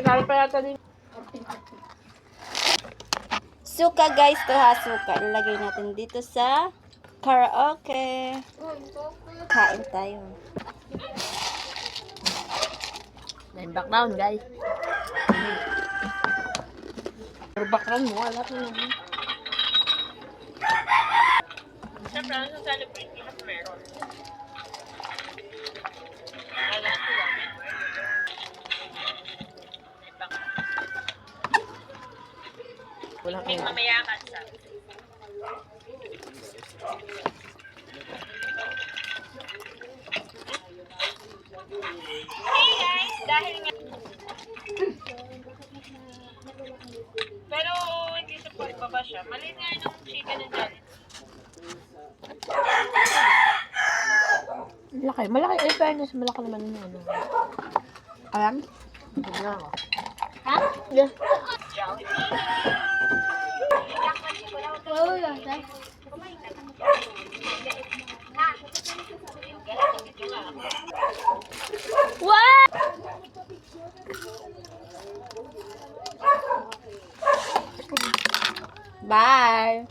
Dami pa yata din. Suka guys, to ha, suka. Ilagay natin dito sa karaoke. Kain tayo. May background guys. Pero background mo, wala ko naman. Siyempre, ano sa celebrate niya mas meron? Wala sila. Walang may mamayakan sa. Hey guys, dahil nga pero hindi sa pagbaba siya. Mali nga yung chicken and Jollibee. Malaki. Malaki. Eh, fairness. Malaki naman yung ano. Alam? Hindi na ako. Ha? Yeah. What? Bye.